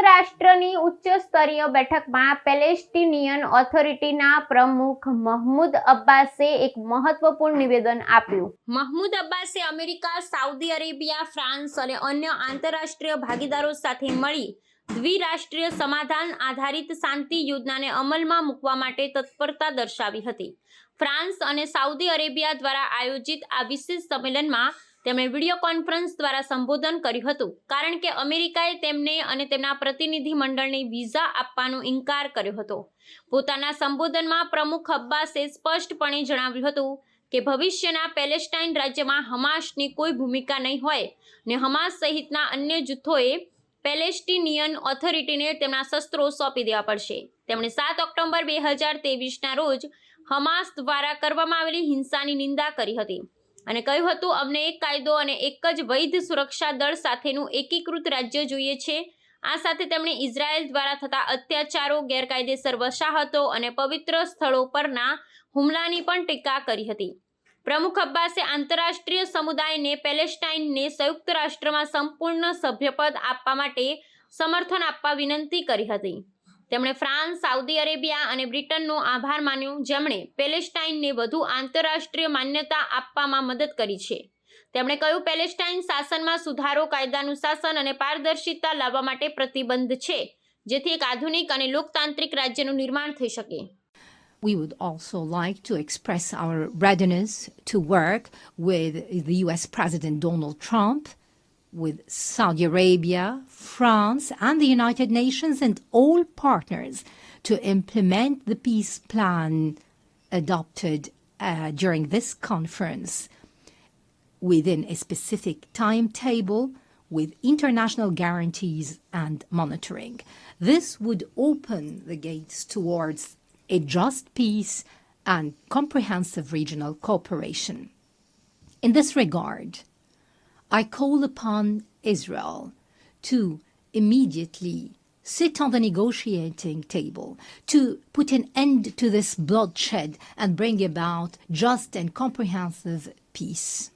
રાષ્ટ્રની ઉચ્ચ સ્તરીય બેઠકમાં પેલેસ્ટિનિયન ઓથોરિટીના પ્રમુખ મહમૂદ અબ્બાસે એક મહત્વપૂર્ણ નિવેદન આપ્યું. મહમૂદ અબ્બાસે અમેરિકા, સાઉદી અરેબિયા, ફ્રાન્સ અને અન્ય આંતરરાષ્ટ્રીય ભાગીદારો સાથે મળી દ્વિરાષ્ટ્રીય સમાધાન આધારિત શાંતિ યોજનાને અમલમાં મૂકવા માટે તત્પરતા દર્શાવી હતી. ફ્રાન્સ અને સાઉદી અરેબિયા દ્વારા આયોજિત આ વિશેષ સંમેલનમાં તેમણે વિડીયો કોન્ફરન્સ દ્વારા સંબોધન કર્યું હતું, કારણ કે અમેરિકાએ તેમને અને તેમના પ્રતિનિધિ મંડળને વિઝા આપવાનો ઇનકાર કર્યો હતો. પોતાના સંબોધનમાં પ્રમુખ અબ્બાસે સ્પષ્ટપણે જણાવ્યું હતું કે ભવિષ્યના પેલેસ્ટાઇન રાજ્યમાં હમાસની કોઈ ભૂમિકા નહીં હોય અને હમાસ સહિતના અન્ય જૂથોએ પેલેસ્ટિનિયન ઓથોરિટીને તેમના શસ્ત્રો સોંપી દેવા પડશે. તેમણે 7 ઓક્ટોબર 2023ના રોજ હમાસ દ્વારા કરવામાં આવેલી હિંસાની નિંદા કરી હતી અને કહ્યું હતું, અમને એક કાયદો અને એક જ વૈધ સુરક્ષા દળ સાથેનું એકીકૃત રાજ્ય જોઈએ છે. આ સાથે તેમણે ઇઝરાયલ દ્વારા થતા અત્યાચારો, ગેરકાયદેસર વસાહતો અને પવિત્ર સ્થળો પરના હુમલાની પણ ટીકા કરી હતી. પ્રમુખ અબ્બાસે આંતરરાષ્ટ્રીય સમુદાયને પેલેસ્ટાઇનને સંયુક્ત રાષ્ટ્રમાં સંપૂર્ણ સભ્યપદ આપવા માટે સમર્થન આપવા વિનંતી કરી હતી. તેમણે ફ્રાન્સ, સાઉદી અરેબિયા અને બ્રિટનનો આભાર માન્યો, જેમણે પેલેસ્ટાઇનને વધુ આંતરરાષ્ટ્રીય માન્યતા આપવામાં મદદ કરી છે. તેમણે કહ્યું, પેલેસ્ટાઇન શાસનમાં સુધારો, કાયદાનું શાસન અને પારદર્શિતા લાવવા માટે પ્રતિબદ્ધ છે, જેથી એક આધુનિક અને લોકતાંત્રિક રાજ્યનું નિર્માણ થઈ શકે. We would also like to express our readiness to work with the US President Donald Trump, with Saudi Arabia, France, and the United Nations and all partners to implement the peace plan adopted during this conference within a specific timetable with international guarantees and monitoring. This would open the gates towards a just peace and comprehensive regional cooperation. In this regard, I call upon Israel to immediately sit on the negotiating table, to put an end to this bloodshed and bring about just and comprehensive peace.